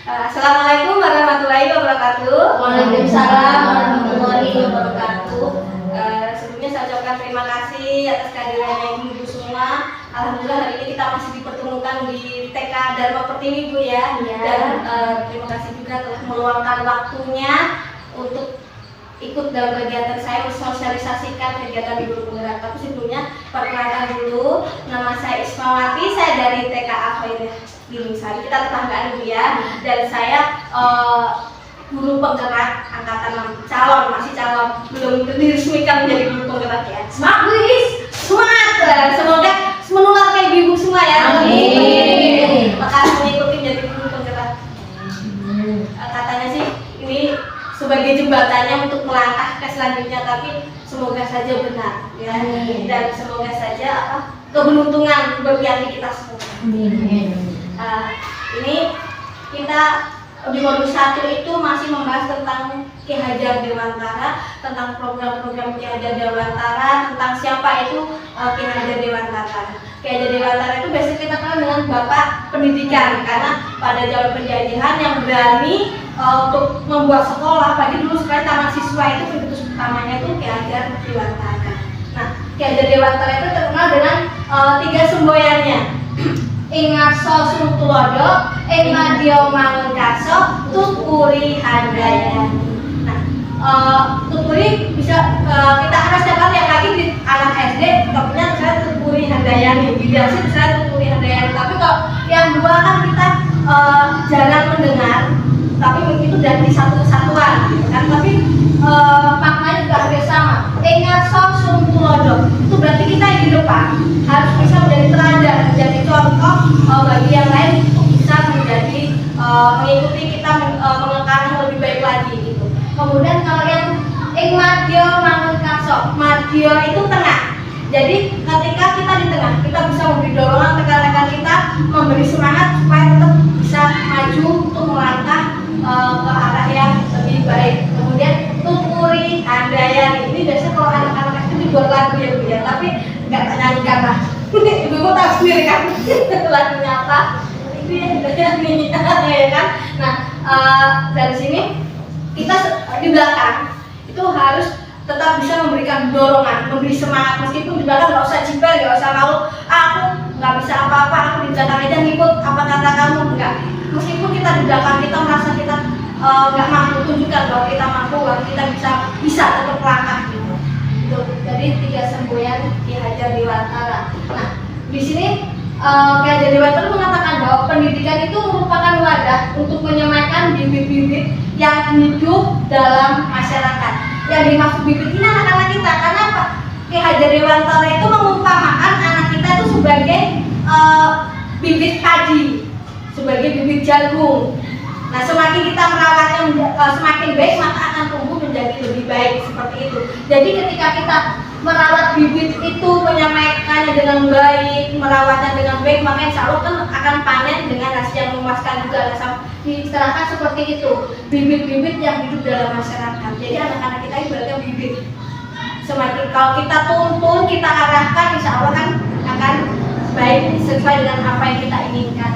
Assalamualaikum warahmatullahi wabarakatuh. Waalaikumsalam warahmatullahi wabarakatuh. Sebelumnya saya ucapkan terima kasih atas kehadirannya ibu semua. Alhamdulillah hari ini kita masih dipertemukan di TK Dharma Pertiwi Bu ya. Dan terima kasih juga telah meluangkan waktunya untuk ikut dalam kegiatan saya mensosialisasikan kegiatan di Guru Penggerak. Tapi sebelumnya perkenalkan dulu, nama saya Ismawati, saya dari TKA Khairiyah Biningsari, kita tetanggaan Bu ya. Dan saya guru penggerak angkatan 6, masih calon, belum diresmikan menjadi guru penggerak ya. Semangat guys, semangat, semoga menular kayak ibu semua ya. Amin. Makasih mengikuti menjadi guru penggerak. Katanya sih ini sebagai jembatannya untuk melangkah ke selanjutnya, tapi semoga saja benar ya. Dan semoga saja keberuntungan berpihak di kita semua. Ini kita di modul 1 itu masih membahas tentang Ki Hajar Dewantara, tentang program-program Ki Hajar Dewantara, tentang siapa itu Ki Hajar Dewantara. Ki Hajar Dewantara itu biasanya kita kenal dengan Bapak Pendidikan, karena pada zaman penjajahan yang berani untuk membuat sekolah, bagi dulu sekali taman siswa itu pencetus utamanya itu Ki Hajar Dewantara. Nah, Ki Hajar Dewantara itu terkenal dengan 3 semboyannya. Ingat Sosum Tulodo, Ingat Dio Mangun Kaso, Tutpuri Handayani. Nah, Tutpuri bisa kita harus dapat yang lagi di anak SD, topnya misalnya Tutpuri Handayani, biasanya misalnya Tutpuri Handayani. Tapi kalau yang dua kan kita jarang mendengar, tapi itu dari satu kesatuan, gitu kan? Tapi maknanya juga hampir sama. Ingat Sosum Tulodo, itu berarti kita yang di depan harus bisa menjadi teladan, menjadi contoh bagi yang lain untuk bisa menjadi mengikuti kita mengengkar yang lebih baik lagi gitu. Kemudian kalau yang Madyo Mangun Kaso, Madyo itu tengah. Jadi ketika kita di tengah, kita bisa memberi dorongan rekan-rekan kita, memberi semangat supaya tetap bisa maju untuk melangkah ke arah yang lebih baik. Kemudian Tutpuri Handayani, ini biasanya kalau anak-anak itu dibuat lagu ya Bu ya, tapi nggak tak nyanyikan lah. Ibu tahu sendiri kan lagunya apa? Itu ya nyanyi ya kan. Nah dari sini kita di belakang itu harus tetap bisa memberikan dorongan, memberi semangat, meskipun di belakang nggak usah ciper, nggak usah malu. Aku nggak bisa apa-apa, aku di belakang aja ngikut apa kata kamu, enggak. Meskipun kita di belakang kita merasa kita nggak mampu, tunjukkan bahwa kita mampu, bahwa kita bisa tetap melangkah gitu. Jadi 3 semboyan Ki Hajar Dewantara. Nah, di sini Ki Hajar Dewantara mengatakan bahwa pendidikan itu merupakan wadah untuk menyematkan bibit-bibit yang hidup dalam masyarakat. Yang dimaksud bibit ini anak-anak kita, karena apa? Ki Hajar Dewantara itu mengumpamakan anak kita itu sebagai bibit padi, sebagai bibit jagung. Nah, semakin kita merawatnya semakin baik, maka akan tumbuh menjadi lebih baik, seperti itu. Jadi ketika kita merawat bibit itu, menyampaikannya dengan baik, merawatnya dengan baik, maka insya Allah kan akan panen dengan hasil yang memuaskan juga. Diistilahkan seperti itu, bibit-bibit yang hidup dalam masyarakat. Jadi anak-anak kita ibaratnya bibit. Semakin kalau kita tuntun, kita arahkan, insya Allah kan akan baik sesuai dengan apa yang kita inginkan.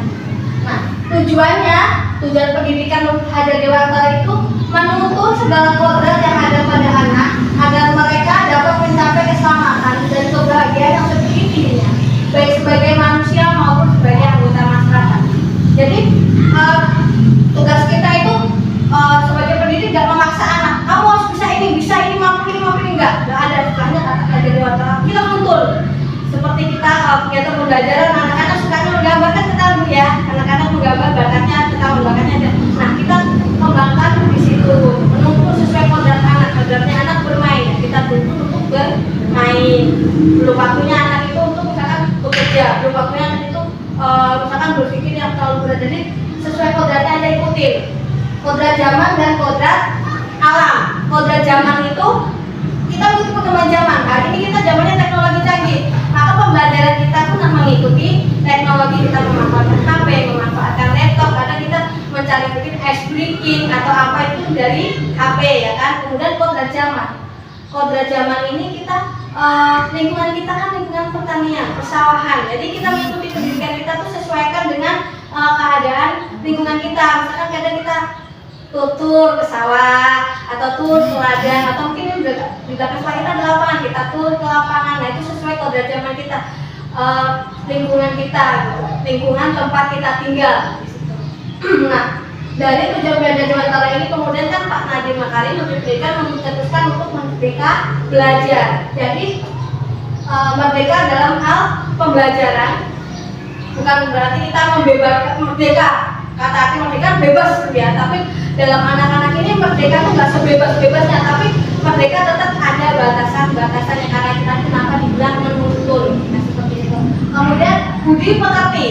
Nah, tujuan pendidikan Hajar Dewantara itu menuntun segala kodrat yang ada pada anak agar mereka dapat mencapai keselamatan dan kebahagiaan yang sejatinya, baik sebagai manusia maupun sebagai anggota masyarakat. Jadi tugas kita itu sebagai pendidik tidak memaksa anak, kamu harus bisa ini, mampu ini, enggak ada istilahnya kata Hajar Dewantara. Kita menuntun. Seperti kita kegiatan pembelajaran, anak-anak sukanya menggambar, kan kita tahu ya, anak-anak menggambar bakatnya, kita tahu bakatnya ada. Nah, kita kembangkan di situ, menuntun sesuai kodrat anak. Kodratnya anak bermain, kita tuntun untuk bermain. Belum waktunya anak itu untuk misalkan bekerja, belum waktunya anak itu misalkan berpikir yang terlalu berat. Jadi sesuai kodratnya aja ikutin. Kodrat zaman dan kodrat alam. Kodrat zaman itu kita mengikuti perkembangan zaman. Hari ini kita zamannya teknologi canggih, maka pembelajaran kita pun mengikuti teknologi. Kita memanfaatkan HP, memanfaatkan laptop, karena kita mencari mungkin ice breaking atau apa itu dari HP ya kan. Kemudian kodrat zaman. Kodrat zaman ini kita lingkungan kita kan lingkungan pertanian, persawahan. Jadi kita mengikuti pendidikan kita tuh sesuaikan dengan keadaan lingkungan kita. Misalkan kadang kita tur ke sawah atau tur ke ladang atau mungkin di belakang sekolah kita ada lapangan, kita tur ke lapangan. Nah itu sesuai kodrat zaman kita, lingkungan kita, gitu. Lingkungan tempat kita tinggal di situ. Nah dari tujuan belajar Dewantara ini kemudian kan Pak Nadiem Makarim Menteri Pendidikan memutuskan untuk merdeka belajar. Jadi merdeka dalam hal pembelajaran, bukan berarti kita membebaskan merdeka. Kata arti merdeka bebas ya, tapi dalam anak-anak ini merdeka itu nggak sebebas-bebasnya, tapi merdeka tetap ada batasan-batasannya karena kita kenapa dibilang menuntun. Nah seperti itu. Kemudian budi pekerti,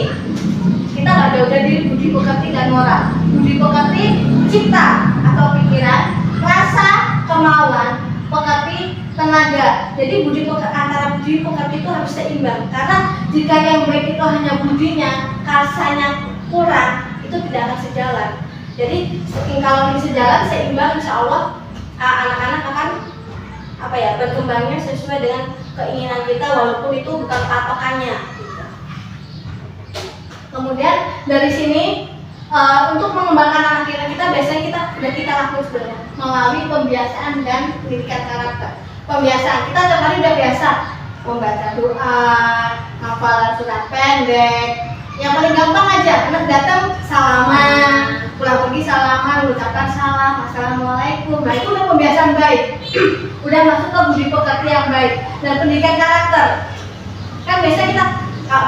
kita nggak jauh dari budi pekerti dan moral. Budi pekerti cipta atau pikiran, rasa, kemauan, pekerti tenaga. Jadi antara budi pekerti itu harus seimbang. Karena jika yang baik itu hanya budinya, kasanya kurang, itu tidak akan sejalan. Jadi kalau ini sejalan, seimbang, insya Allah anak-anak akan berkembangnya sesuai dengan keinginan kita, walaupun itu bukan patokannya. Kemudian dari sini untuk mengembangkan anak kita biasanya kita lakukan sebenarnya melalui pembiasaan dan pendidikan karakter. Pembiasaan kita tiap hari udah biasa membaca doa, hafalan surat pendek. Yang paling gampang aja, anak datang salaman, pulang pergi salaman, mengucapkan salam, assalamualaikum. Nah itu udah pembiasaan baik, udah masuk ke budi pekerti yang baik. Dan pendidikan karakter, kan biasanya kita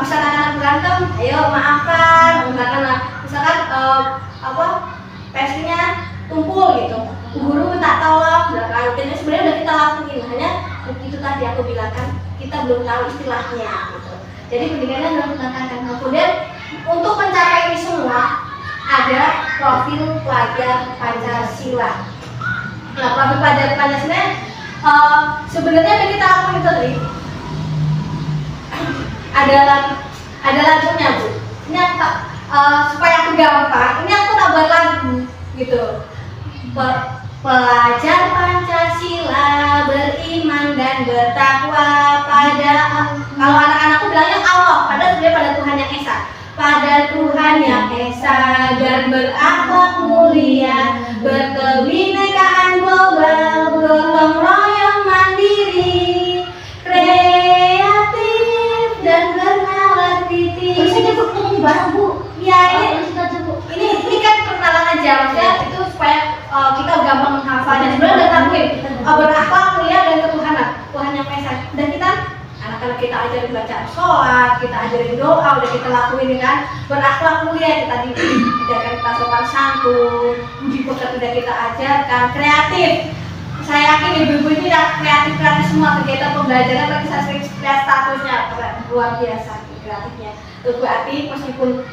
misalkan anak berantem, ayo maafkan, misalkan pesnya tumpul gitu, guru minta tolong, dan sebenarnya udah kita lakuin, hanya itu tadi aku bilang kan kita belum tahu istilahnya gitu. Jadi pendidikannya harus menekankan. Kemudian untuk mencapai ini semua ada profil pelajar Pancasila. Nah profil pelajar Pancasila sebenarnya yang kita lakukan itu tadi ada lagunya Bu. Ini supaya aku gampang, ini aku tak buat lagu gitu. Pelajar Pancasila beriman dan bertakwa pada, kalau anak-anakku bilangnya Allah, padahal sebenarnya pada Tuhan yang Esa, pada Tuhan yang Esa, dan berakhlak mulia, berkebinekaan global, gotong royong mandiri, kreatif dan bernalar kritis. Bisa nyebut ini barang Bu? Ya ini kan perkenalan aja, maksudnya itu supaya kita gampang menghafalnya. Sebenarnya udah tahuin berakhlak mulia dan ketuhanan, Tuhan yang Esa. Dan kita anak-anak kita ajarin baca sholat, kita ajarin doa, udah kita lakuin kan. Berakhlak mulia kita diajarkan, kita sopan santun, budi pekerti udah kita ajarkan, kreatif. Saya yakin ibu-ibu ini ya kreatif semua kegiatan pembelajaran, tapi saya sering lihat statusnya luar biasa kreatifnya. Itu berarti meskipun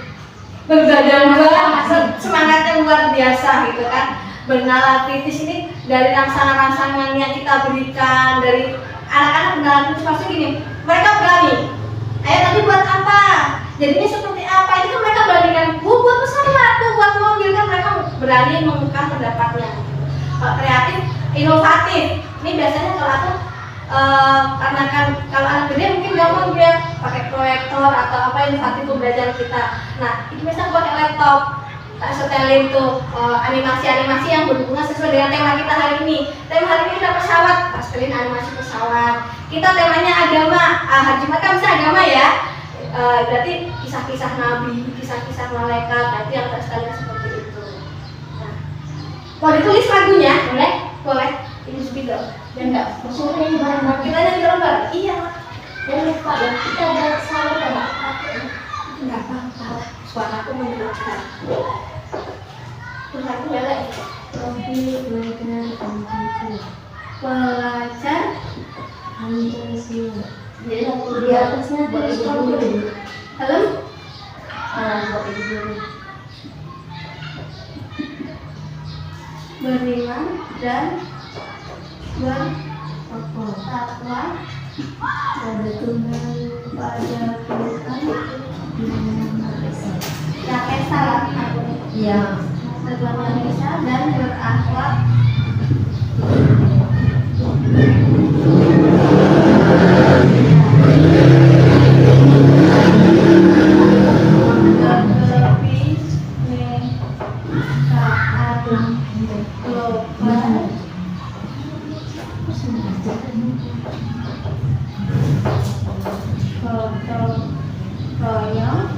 bergadang-gadang semangatnya luar biasa gitu kan. Bernalar kritis ini dari rangsangan-rangsangan yang kita berikan, dari anak-anak bernalar kritis pasti gini, mereka berani. Ayo tadi buat apa? Jadinya seperti apa? Itu kan mereka beranikan. Buat pesawat, buat mobil, kan mereka berani mengungkapkan pendapatnya. Kreatif, inovatif. Ini biasanya kalau aku karena kan kalau anak gede mungkin gampang dia pakai proyektor atau apa inovatif pembelajaran kita. Nah itu biasanya pakai laptop, tak setelin tuh animasi-animasi yang berhubungan sesuai dengan tema kita hari ini. Tema hari ini kita pesawat, tak setelin animasi pesawat. Kita temanya agama, hari Jumat kan bisa agama ya. Berarti kisah-kisah nabi, kisah-kisah malaikat, nah itu yang tak setelin seperti itu. Nah, mau ditulis lagunya? Boleh? Boleh. Ini speaker. Dan enggak maksudnya ini barang-barang kita yang gambar. Iya. Dan lupa ya, kita ada salah pada enggak apa-apa. Suaraku menjelaskan. Terus aku belak. Profil belajar pelajar Pancasila. Jadi di atasnya tulis profil. Halo? Buat itu dulu. Beriman dan bertakwa pada Tuhan, pada Tuhan yang Esa. Yang Esa lah aku. Iya. Tuhan yang Esa dan berakhlak gotong royong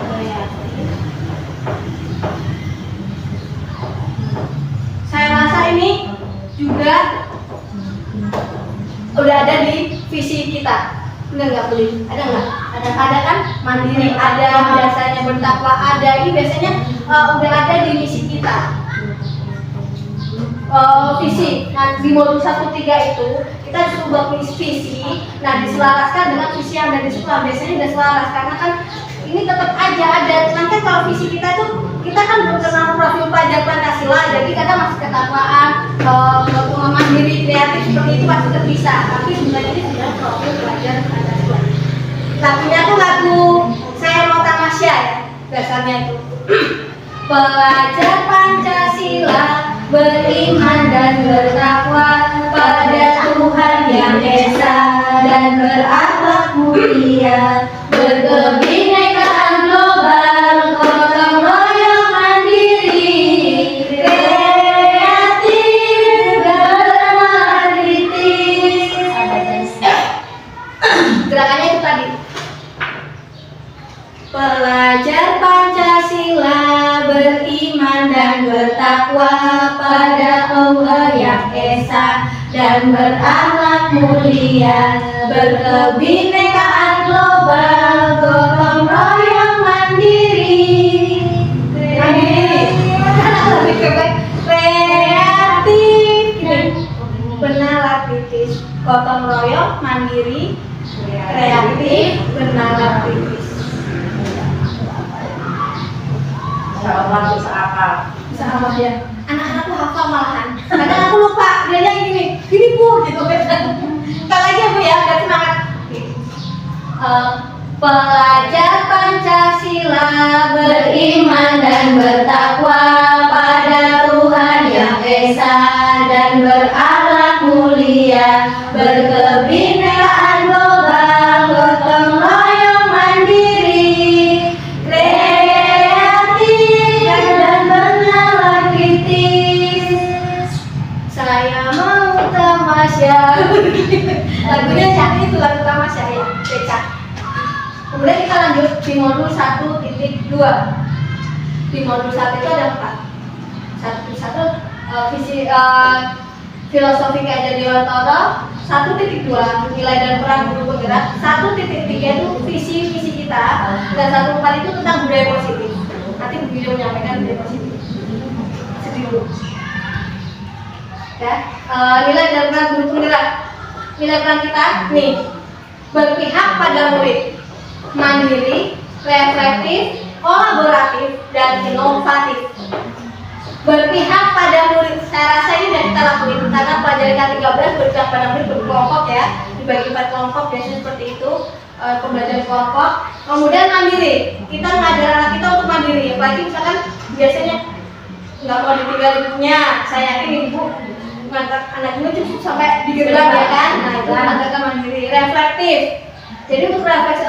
kreatif. Saya rasa ini juga udah ada di visi kita. Bener nggak beli? Ada nggak? Ada kan? Mandiri ada, biasanya bertakwa ada. Ini biasanya udah ada di misi kita. Visi. Nah, di modul 1-3 itu kita disuruh buat visi. Nah, diselaraskan dengan visi yang ada di sekolah. Biasanya udah selaras karena kan ini tetap aja ada. Nanti kalau visi kita itu kita kan berkenal profil pelajar Pancasila, jadi kadang masih ketakwaan, mandiri, kreatif seperti itu masih terpisah. Tapi sebenarnya ini sudah profil pelajar Pancasila. Lagunya tuh lagu Saya Mau Tamasya ya, dasarnya itu. Pelajar Pancasila beriman dan bertakwa pada Tuhan Yang Esa dan berakhlak mulia, berkebinekaan global, gotong royong mandiri, kreatif, bernalar kritis. Gerakannya itu tadi. Pelajar Pancasila beriman dan bertakwa pada Allah Yang Esa dan berakhlak mulia, berkebinekaan global, gotong royong mandiri, kreatif, bernalar kritis, gotong royong mandiri, kreatif, bernalar kritis. Bisa apa? Bisa apa ya? Anak-anakku hafal malahan. Kadang aku lupa, dia gini bu, gitu kan. Sekali lagi ya bu ya, biar semangat. Pelajar Pancasila beriman dan bertakwa pada Tuhan Yang Esa dan berakhlak mulia, berkebinekaan global, gotong royong mandiri, saya mau tamasya. Lagunya Syahri itu lagu tamasya ya, becak. Kemudian kita lanjut di modul 1.2. Di modul 1 itu ada 4. Satu visi filosofi Ki Dewantara. 1.2 nilai dan peran guru penggerak. 1.3 itu visi kita. Dan 1.4 itu tentang budaya positif. Nanti video menyampaikan budaya positif. Sedih dulu. Ya, nilai dan peran guru penggerak. Nilai peran kita nih, berpihak pada murid, mandiri, reflektif, kolaboratif, dan inovatif. Berpihak pada murid, saya rasa ini sudah kita lakuin karena pelajaran K13 berpihak pada murid berkelompok ya, dibagi 4 kelompok biasanya seperti itu, pembelajaran kelompok. Kemudian mandiri, kita mengajar anak kita untuk mandiri, apalagi misalkan biasanya nggak mau ditinggal ibunya, saya yakin ibu ngantar anaknya cukup sampai di gerbang ya kan. Nah itu mengajarkan mandiri. Reflektif, jadi untuk refleksi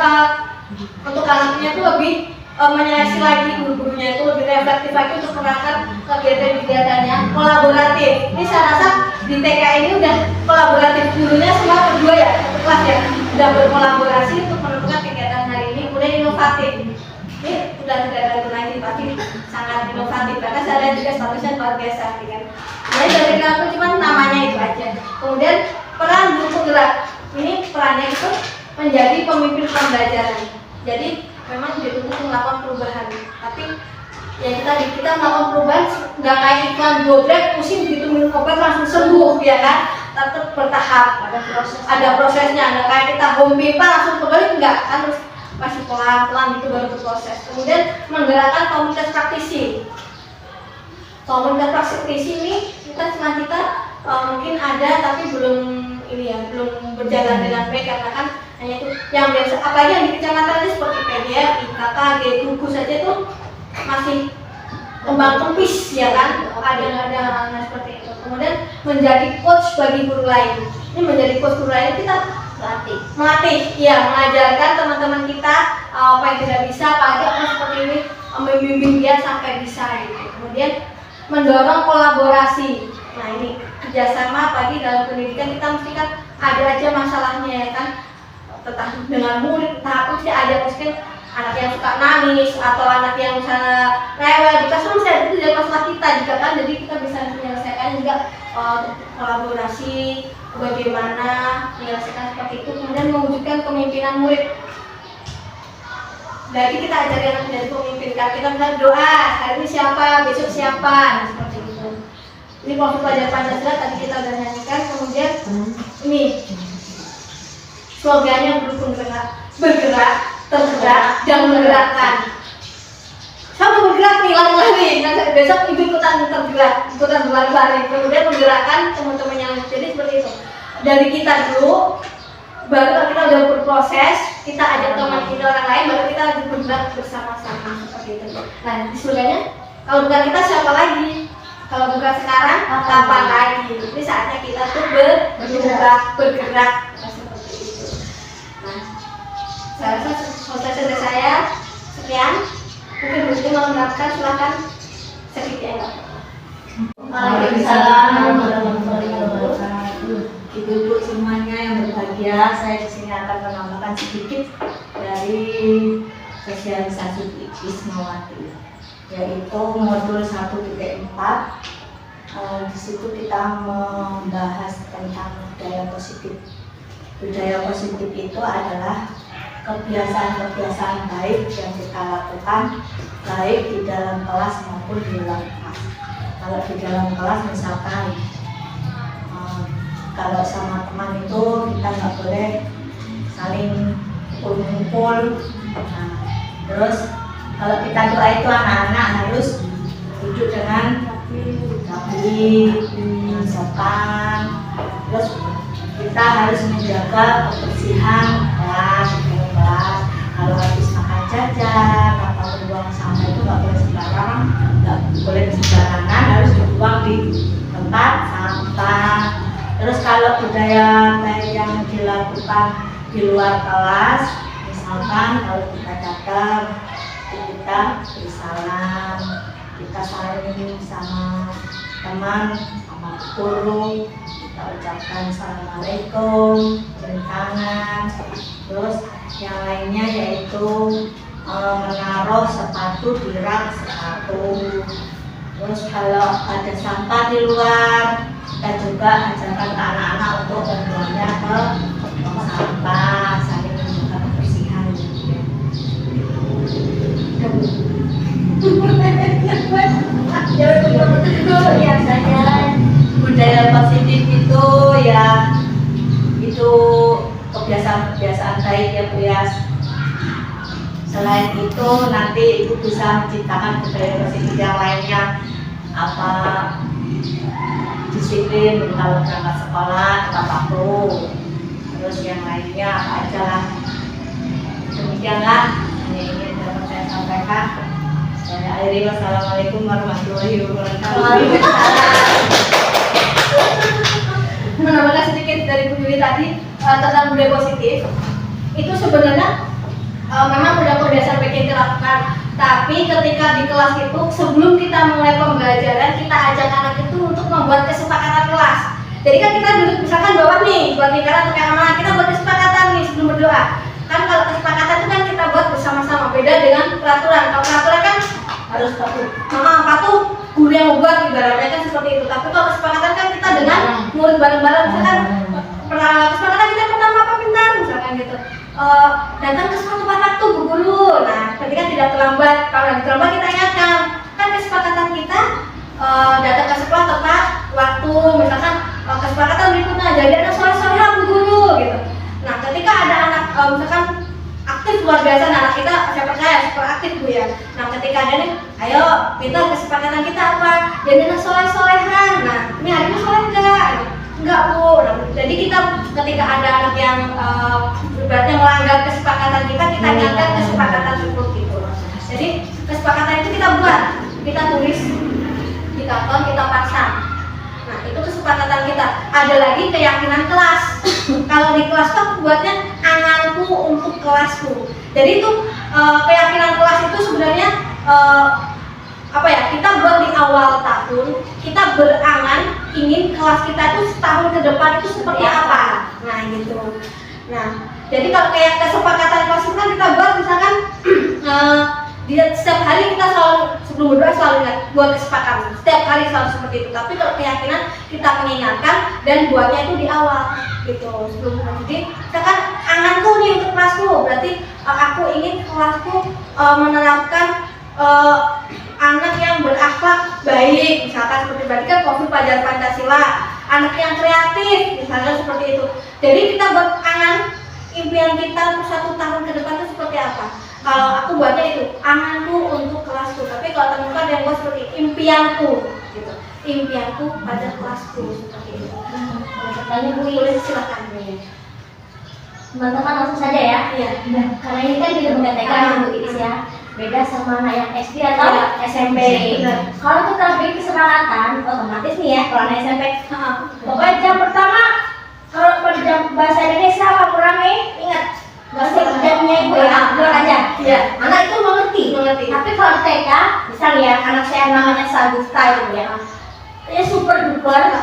untuk anaknya itu lebih menyeleksi lagi guru-gurunya itu lebih reflektif lagi untuk menerapkan kegiatan-kegiatannya. Kolaboratif, ini saya rasa di TK ini udah kolaboratif, gurunya semua berdua ya, satu kelas ya, udah berkolaborasi untuk menentukan kegiatan hari ini. Kemudian inovatif, ini udah tidak ragu lagi, pasti sangat inovatif karena saya lihat juga statusnya luar biasa kan. Jadi dari aku cuma namanya itu aja. Kemudian peran guru penggerak, ini perannya itu menjadi pemimpin pembelajaran. Jadi memang dituntut melakukan perubahan, tapi ya kita melakukan perubahan nggak kayak iklan gobrek pusing begitu minum obat langsung sembuh ya kan, tetap bertahap, ada prosesnya, nggak kayak kita home pipa langsung kembali, enggak kan, terus masih pelan-pelan gitu baru berproses. Kemudian menggerakkan komunitas praktisi. Komunitas praktisi ini kita mungkin ada tapi belum ini ya, belum berjalan dengan baik karena kan hanya itu yang biasa, apalagi yang di kecamatan ini seperti PDR, IKK, gugus saja itu masih kembang kempis ya kan, ada hal seperti itu. Kemudian menjadi coach bagi guru lain. Ini menjadi coach guru lain kita melatih, ya, mengajarkan teman-teman kita apa yang tidak bisa, apa aja seperti ini, membimbing dia sampai bisa gitu. Kemudian mendorong kolaborasi. Nah ini kerjasama, apalagi dalam pendidikan kita mesti kan ada aja masalahnya ya kan, entah dengan murid, entah apa sih ada mungkin anak yang suka nangis atau anak yang misalnya rewel di kelas, misalnya itu jadi masalah kita juga kan, jadi kita bisa menyelesaikan juga kolaborasi, bagaimana menyelesaikan seperti itu, kemudian mewujudkan kepemimpinan murid. Jadi kita ajari anak menjadi pemimpin, kita misalnya doa, hari ini siapa, besok siapa, nah, seperti itu. Ini waktu pelajaran Pancasila tadi kita udah nyanyikan, kemudian ini slogannya bergerak, tergerak, dan menggerakkan. Saya mau bergerak nih, lari-lari, nanti besok ibu ikutan tergerak, ikutan berlari-lari, kemudian menggerakkan teman-teman yang lain. Jadi seperti itu. Dari kita dulu, baru kita udah berproses, kita ajak teman kita orang lain, baru kita bergerak bersama-sama seperti itu. Nah, di slogannya, kalau bukan kita siapa lagi? Kalau bukan sekarang, kapan lagi? Ini saatnya kita tuh bergerak, seperti itu. Nah, saya rasa selesai dari saya. Sekian. Mungkin Bu mau menerangkan, silakan sedikit. Waalaikumsalam warahmatullahi wabarakatuh. Ibu-ibu semuanya yang berbahagia, saya di sini akan menambahkan sedikit dari sosialisasi Wismawati, yaitu modul 1.4. Di situ kita membahas tentang budaya positif. Budaya positif itu adalah kebiasaan-kebiasaan baik yang kita lakukan baik di dalam kelas maupun di luar kelas. Kalau di dalam kelas misalkan kalau sama teman itu kita nggak boleh saling kumpul. Nah, terus kalau kita doa itu anak-anak harus duduk dengan rapi, sopan. Terus kita harus menjaga kebersihan kelas. Kalau habis makan jajan atau buang sampah itu nggak boleh sembarangan, nggak boleh sembarangan, harus dibuang di tempat sampah. Terus kalau budaya baik yang dilakukan di luar kelas, misalkan kalau kita datang, kita beri salam, kita saling sama teman, sama guru, kita ucapkan assalamualaikum, cium tangan. Terus yang lainnya yaitu menaruh sepatu di rak sepatu. Terus kalau ada sampah di luar, kita juga ajarkan ke anak-anak untuk membuangnya ke tong sampah, saling menjaga kebersihan. Biasanya budaya positif itu ya itu kebiasaan-kebiasaan baik ya Bu ya. Selain itu nanti Ibu bisa menciptakan budaya positif yang lainnya, apa disiplin kalau berangkat sekolah tepat waktu, terus yang lainnya apa aja lah. Demikianlah ini dapat saya sampaikan. Saya akhiri, wassalamualaikum warahmatullahi wabarakatuh. Menambahkan sedikit dari Bu Yuli tadi tentang budaya positif, itu sebenarnya memang udah kebiasaan baik yang kita lakukan, tapi ketika di kelas itu sebelum kita mulai pembelajaran kita ajak anak itu untuk membuat kesepakatan kelas. Jadi kan kita duduk misalkan bawah nih buat lingkaran atau kayak mana, kita buat kesepakatan nih sebelum berdoa. Kan kalau kesepakatan itu kan kita buat bersama-sama, beda dengan peraturan. Kalau peraturan kan harus patuh guru yang membuat, ibaratnya kan seperti itu. Tapi kalau kesepakatan kan kita dengan murid bareng-bareng, misalkan kesepakatan kita pertama apa pintar misalkan gitu. Datang ke suatu tepat waktu Bu Guru. Nah, ketika tidak terlambat, kalau tidak terlambat kita ingatkan. Kan kesepakatan kita datang ke sekolah tepat waktu, misalkan kesepakatan berikutnya jadi ada sore-sore Bu Guru gitu. Nah, ketika ada anak misalkan aktif luar biasa, anak kita saya percaya super aktif Bu ya. Nah, ketika ada nih, ayo kita kesepakatan kita apa? Jadi ada sore-sorehan. Nah, ini hari ini sore enggak Bu. Nah, jadi kita ketika ada anak yang berarti melanggar kesepakatan kita ingatkan kesepakatan tersebut gitu. Jadi kesepakatan itu kita buat, kita tulis di karton, kita pasang. Nah, itu kesepakatan kita. Ada lagi keyakinan kelas. kalau di kelas tuh aku buatnya anganku untuk kelasku. Jadi itu keyakinan kelas itu sebenarnya kita buat di awal tahun, kita berangan ingin kelas kita itu setahun ke depan itu seperti apa. Nah gitu. Nah jadi kalau kayak kesepakatan kelas itu kan kita buat misalkan setiap hari kita selalu sebelum berdoa selalu ingat buat kesepakatan setiap hari selalu seperti itu. Tapi kalau keyakinan kita mengingatkan dan buatnya itu di awal gitu sebelum berdoa. Jadi misalkan anganku nih untuk kelasku, berarti aku ingin kelasku menerapkan anak yang berakhlak baik, misalkan seperti berarti kan profil pelajar Pancasila, anak yang kreatif, misalnya seperti itu. Jadi kita buat angan impian kita untuk 1 tahun ke depan itu seperti apa. Kalau aku buatnya itu anganku untuk kelasku, tapi kalau teman-teman yang buat seperti impianku, gitu. Impianku pada kelasku seperti itu. Tanya Bu Ilis, silakan. Teman-teman langsung saja ya. Iya. Nah, karena ini kan tidak mengatakan Bu Ilis ya. Beda sama anak yang SD atau SMP. Kalau kita beri kesepakatan, otomatis nih ya, kalau anak SMP, pokoknya jam pertama, kalau pada jam bahasa Indonesia apa kurangnya, ingat bahasa jamnya Ibu ya, keluar aja. Iya. Anak itu mengerti. Tapi kalau TK, misalnya ya, anak saya namanya Sagusta itu ya, dia super duper.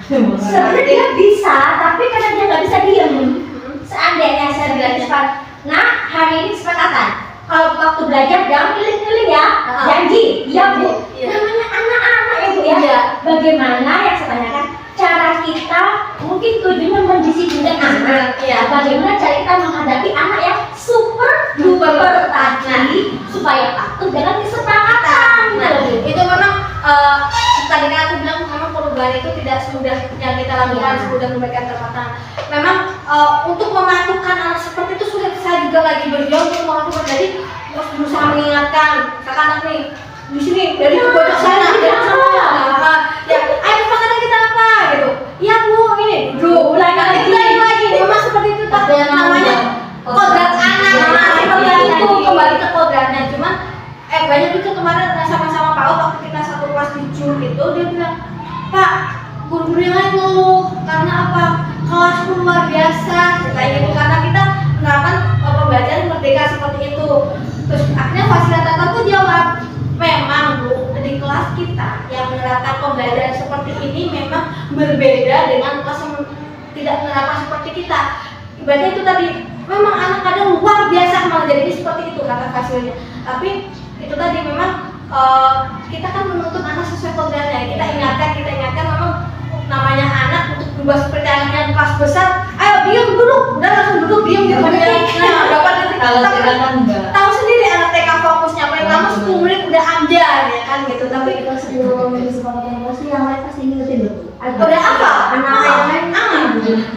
Sebenarnya dia bisa, tapi karena dia nggak bisa diem. Seandainya saya bilang cepat, nah hari ini kesepakatan. Kalau waktu belajar jangan keliling-keliling ya, janji, iya Bu. Namanya anak-anak ya Bu ya. Bagaimana yang saya tanyakan, cara kita mungkin tujuannya mendisiplinkan anak. Bagaimana cara kita menghadapi anak yang super duper tadi supaya patuh dengan kesepakatan. Nah, itu memang tadi kan aku bilang memang perubahan itu tidak semudah yang kita lakukan, semudah memberikan kesempatan. Memang untuk mematukan anak seperti itu sudah saya juga lagi berjuang untuk mematukan. Jadi harus berusaha mengingatkan, misalkan anak nih di sini dari pojok sana, dari sana, ya, ayo kesepakatan kita apa gitu. Iya Bu, ini dulu ulangi lagi. Memang seperti itu tak namanya kodrat anak. Seperti itu kembali ke kodratnya. Cuman banyak juga kemarin sama-sama Pak waktu kita satu kelas di Jul itu dia bilang, Pak, guru-guru yang lain ngeluh karena apa? Kelasku luar biasa, kayak gitu karena kita menerapkan pembelajaran merdeka seperti itu. Terus akhirnya fasilitator tuh jawab, memang Bu, di kelas kita yang menerapkan pembelajaran seperti ini memang berbeda dengan kelas yang tidak menerapkan seperti kita. Ibaratnya itu tadi, memang anak kadang luar biasa malah jadi seperti itu kata fasilnya. Tapi itu tadi memang kita kan menuntut anak sesuai kodratnya. Kita ingatkan memang namanya anak untuk berubah seperti anak yang kelas besar. Ayo diam duduk, udah langsung duduk diam gitu. Nah, dapat nanti Kalau kita kan enggak. tahu sendiri anak TK fokusnya paling lama 10 menit udah amjar ya kan gitu. Tapi kita sebelum kesepakatan pasti yang lain pasti ngingetin loh. udah apa? Anak yang lain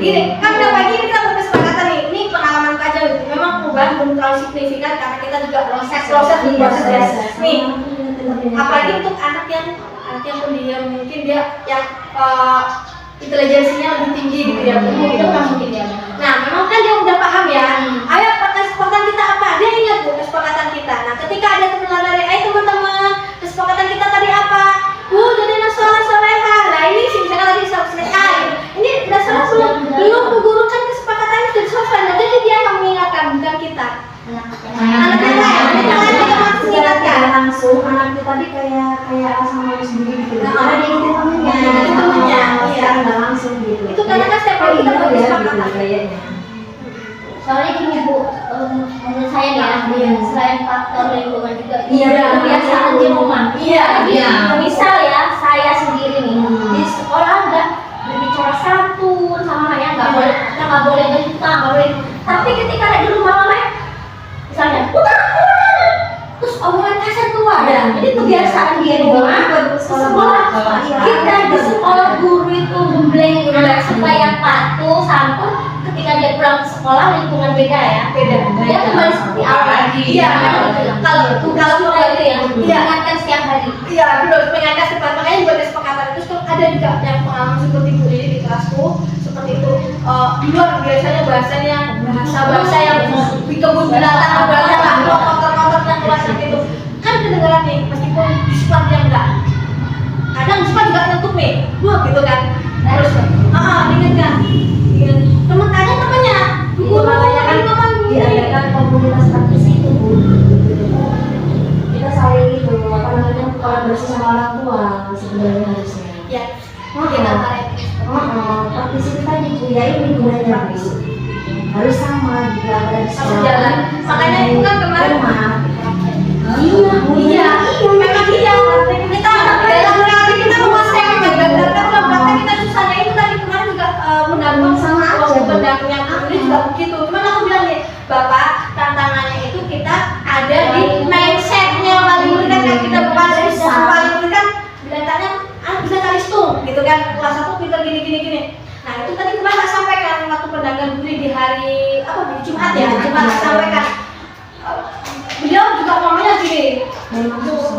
Gini, kan udah pagi ini kita berkesepakatan nih. Ini pengalaman aja gitu. Memang perubahan belum terlalu signifikan karena kita juga proses ya. Nih, apalagi untuk anak yang pendiam, mungkin dia yang intelijensinya lebih tinggi gitu ya. Itu kan mungkin ya. Nah, memang kan dia udah paham ya. Ayo kesepakatan kita apa? Dia ingat Bu kesepakatan kita. Nah, ketika ada teman dari, ayo teman-teman, kesepakatan kita tadi apa? Bu, jadi soleha. Nah, ini sih misalkan tadi selesai. Ini udah selesai belum? Bu guru kan kesepakatannya sudah selesai. Nah, jadi dia akan mengingatkan bukan kita. Anak kita ya, anak lain juga masih mengingatkan. langsung anak kita tadi kayak sama lu sendiri gitu. Karena dia itu temennya, Iya. Nggak langsung gitu. Itu karena kan setiap hari kita Iya, berkesepakatan. kayaknya. Soalnya gini Bu, menurut saya nih ya, selain faktor lingkungan juga Iya, kebiasaan di rumah. Iya. Misal ya, saya sendiri nih di sekolah nggak berbicara santun sama ya, nggak boleh bentang, nggak boleh. Tapi ketika ada di rumah mama, misalnya putar, terus omongan kasar keluar. Jadi kebiasaan dia di rumah, sekolah kita di sekolah guru itu gembleng supaya patuh santun. Ketika dia pulang ke sekolah lingkungan beda ya, dia kembali seperti awal lagi. Iya, kalau itu ya, diingatkan setiap hari. Iya, harus mengingatkan kesepakatan. Makanya buat kesepakatan itu tuh ada juga yang pengalaman seperti Bu Lili di kelasku seperti itu. Di luar biasanya bahasanya bahasa yang di kebun binatang bahasa lah, kotor-kotor yang keluar seperti itu. Kan kedengaran nih, meskipun di sekolah dia enggak. Kadang di sekolah juga nyetuk nih, gitu kan. Terus, diingatkan. Teman kadang sebenarnya harusnya. Ya, kita tarik. Praktisi itu tadi Bu ya, ini gunanya Bu. Harus sama juga pada Harus jalan. Makanya itu kan kemarin. Iya, Bu. Iya, memang iya. Kita dalam praktek kita menguasai data praktek kita susahnya itu tadi kemarin juga mendamping Sama aja, Bu. pendampingnya ini juga begitu. Cuman aku bilang nih, Bapak, tantangannya itu kita ada di mindsetnya wali murid kan kita bukan dari wali murid kan bilang tanya, bisa cari stung gitu kan, kelas 1 pinter gini. Nah itu tadi kemarin saya sampaikan waktu pendampingan Budi di hari di Jumat ya, Jumat saya sampaikan. Beliau juga ngomongnya gini,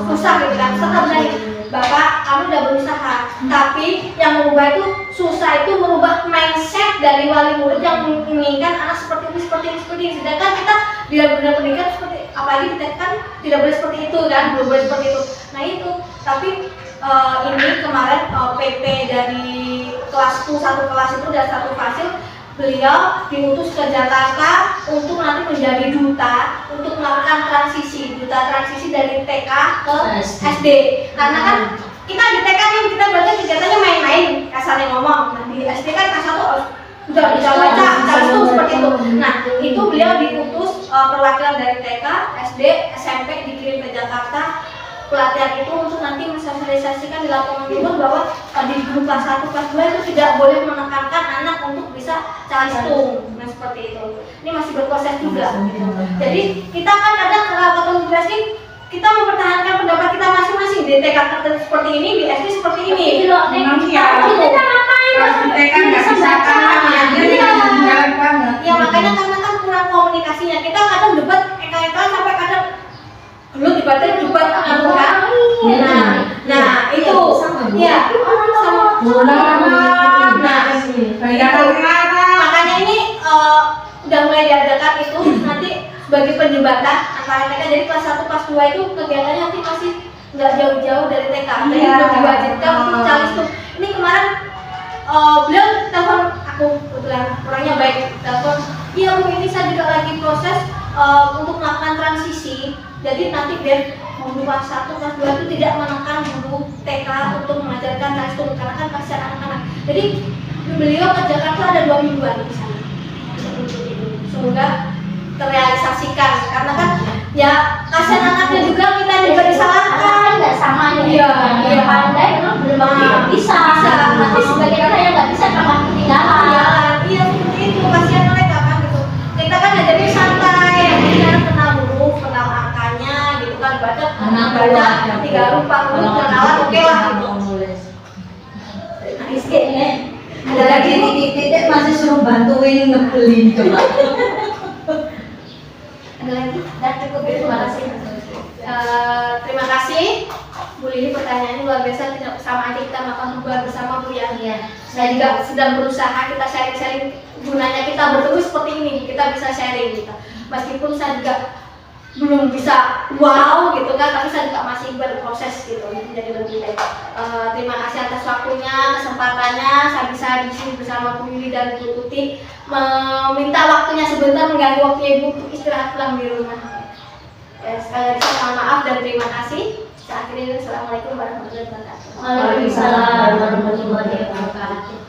susah gitu kan, tetap dari Bapak, kamu udah berusaha, tapi yang merubah itu susah itu merubah mindset dari wali murid yang menginginkan anak seperti ini. Sedangkan kita tidak benar pendidikan seperti, apalagi kita kan tidak boleh seperti itu kan, belum boleh seperti itu. Nah itu, tapi ini kemarin PP dari kelas 1 kelas itu dan 1 fasil, beliau diutus ke Jakarta untuk nanti menjadi duta untuk melakukan duta transisi dari TK ke SD. Karena kan kita di TK nih kita berarti kegiatannya main-main, kasarnya ngomong. Nah di SD kan kelas 1 udah bisa baca, harus tuh seperti itu. Nah itu beliau diutus perwakilan dari TK, SD, SMP dikirim ke Jakarta. Pelatihan itu untuk nanti mensosialisasikan di lapangan umum bahwa di grup kelas 1, kelas 2 itu tidak boleh menekankan anak untuk bisa cari stung. Nah seperti itu. Ini masih berproses juga. Gitu. Jadi kita kan kadang kalau ketemu di kita mempertahankan pendapat kita masing-masing di TK seperti ini, di SD seperti ini. Kita ngapain? Ya makanya karena kan kurang komunikasinya. Kita kadang debat eka-ekaan sampai kadang dulu debat kan. Nah itu ya sama makanya ini udah mulai diadakan itu nanti sebagai penjembatan antara TK. Jadi kelas 1 kelas 2 itu kegiatannya nanti masih nggak jauh-jauh dari TK, jadi belum diwajibkan untuk cari stung. Ini kemarin beliau telepon aku, kebetulan orangnya baik, telepon, iya Bu ini saya juga lagi proses untuk melakukan transisi. Jadi nanti biar guru kelas 1 kelas 2 itu tidak menekan guru TK untuk mengajarkan cari stung karena kan kasihan anak-anak. Jadi beliau ke Jakarta ada 2 mingguan di sana. Semoga terrealisasikan karena kan ya kasihan anaknya juga, kita juga disalahkan. Nggak sama ya. Iya. Pandai memang belum bisa. Nanti sebagai orang yang nggak bisa tambah ketinggalan. Iya seperti itu, kasihan mereka kan gitu. Kita kan ngajarin santai, kita kenal huruf, kenal angkanya gitu kan, baca 3 huruf 4 huruf kenalan oke lah gitu. Ada lagi titik-titik masih suruh bantuin ngebeli coba. Ada lagi? Dan cukup, terima kasih. Terima kasih Bu Lili, pertanyaannya luar biasa, tidak sama aja kita makan buah bersama Bu ya. Saya juga sedang berusaha, kita sharing-sharing, gunanya kita bertemu seperti ini, kita bisa sharing gitu. Meskipun saya juga belum bisa wow gitu kan, tapi saya juga masih berproses gitu menjadi lebih baik. Terima kasih atas waktunya, kesempatannya, saya bisa di sini bersama Bu Lili dan Bu Tuti, meminta waktunya sebentar, mengganggu waktunya Ibu untuk istirahat pulang di rumah. Ya, sekali lagi mohon maaf dan terima kasih. Saya akhiri, Assalamualaikum warahmatullahi wabarakatuh. Waalaikumsalam warahmatullahi wabarakatuh.